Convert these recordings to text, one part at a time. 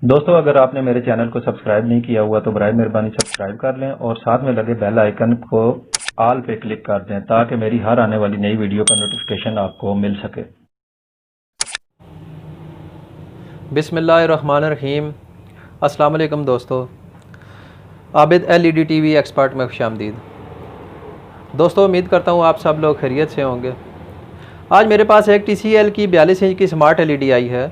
दोस्तों, अगर आपने मेरे चैनल को सब्सक्राइब नहीं किया हुआ तो बराए मेहरबानी सब्सक्राइब कर लें और साथ में लगे बेल आइकन को ऑल पे क्लिक कर दें ताकि मेरी हर आने वाली नई वीडियो का नोटिफिकेशन आपको मिल सके। बिस्मिल्लाहिर्रहमानिर्रहीम। अस्सलाम वालेकुम दोस्तों, आबिद LED TV एक्सपर्ट में खुशामदीद। दोस्तों, उम्मीद करता हूँ आप सब लोग खैरियत से होंगे। आज मेरे पास एक TCL की 42 इंच की स्मार्ट LED आई है।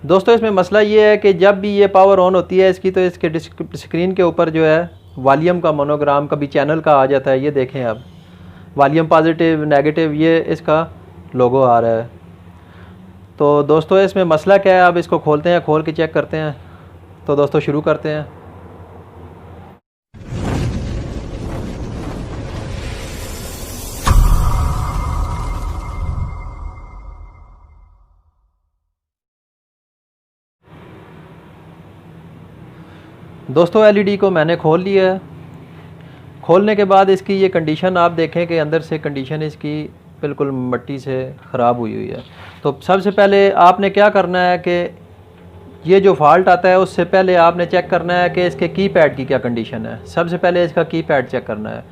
दोस्तों, इसमें मसला ये है कि जब भी ये पावर ऑन होती है इसकी, तो इसके स्क्रीन के ऊपर जो है वॉल्यूम का मोनोग्राम, कभी चैनल का आ जाता है। ये देखें, अब वॉल्यूम पॉजिटिव नेगेटिव ये इसका लोगो आ रहा है। तो दोस्तों, इसमें मसला क्या है, अब इसको खोलते हैं, खोल के चेक करते हैं। तो दोस्तों शुरू करते हैं। दोस्तों, LED को मैंने खोल लिया है। खोलने के बाद इसकी ये कंडीशन आप देखें कि अंदर से कंडीशन इसकी बिल्कुल मिट्टी से ख़राब हुई है। तो सबसे पहले आपने क्या करना है कि ये जो फॉल्ट आता है उससे पहले आपने चेक करना है कि इसके कीपैड की क्या कंडीशन है। सबसे पहले इसका कीपैड चेक करना है।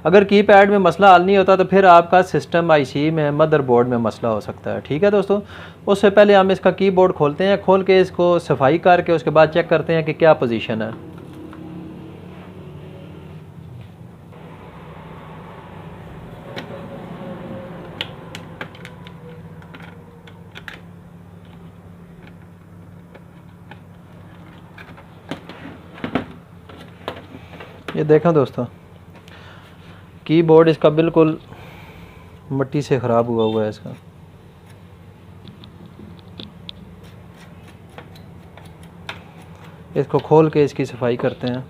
अगर कीपैड में मसला हल नहीं होता तो फिर आपका सिस्टम IC में, मदरबोर्ड में मसला हो सकता है। ठीक है दोस्तों, उससे पहले हम इसका कीबोर्ड खोलते हैं। खोल के इसको सफाई करके उसके बाद चेक करते हैं कि क्या पोजीशन है। ये देखें दोस्तों, कीबोर्ड इसका बिल्कुल मिट्टी से ख़राब हुआ है इसका। इसको खोल के इसकी सफाई करते हैं।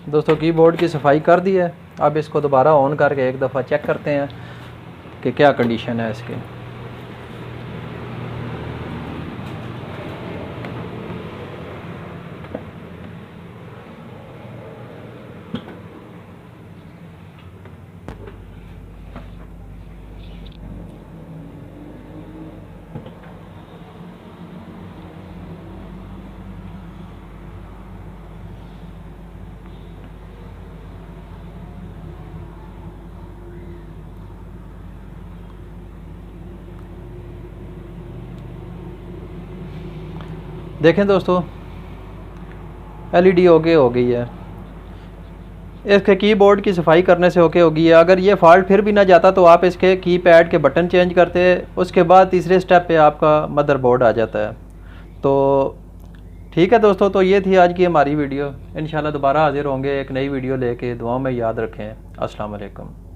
दोस्तों, कीबोर्ड की सफाई कर दी है। अब इसको दोबारा ऑन करके एक दफ़ा चेक करते हैं कि क्या कंडीशन है इसकी। देखें दोस्तों, LED ओके हो गई है। इसके कीबोर्ड की सफाई करने से ओके होगी है। अगर ये फॉल्ट फिर भी ना जाता तो आप इसके कीपैड के बटन चेंज करते, उसके बाद तीसरे स्टेप पे आपका मदरबोर्ड आ जाता है। तो ठीक है दोस्तों, तो ये थी आज की हमारी वीडियो। इंशाल्लाह दोबारा हाजिर होंगे एक नई वीडियो लेके। दुआओं में याद रखें। अस्सलाम वालेकुम।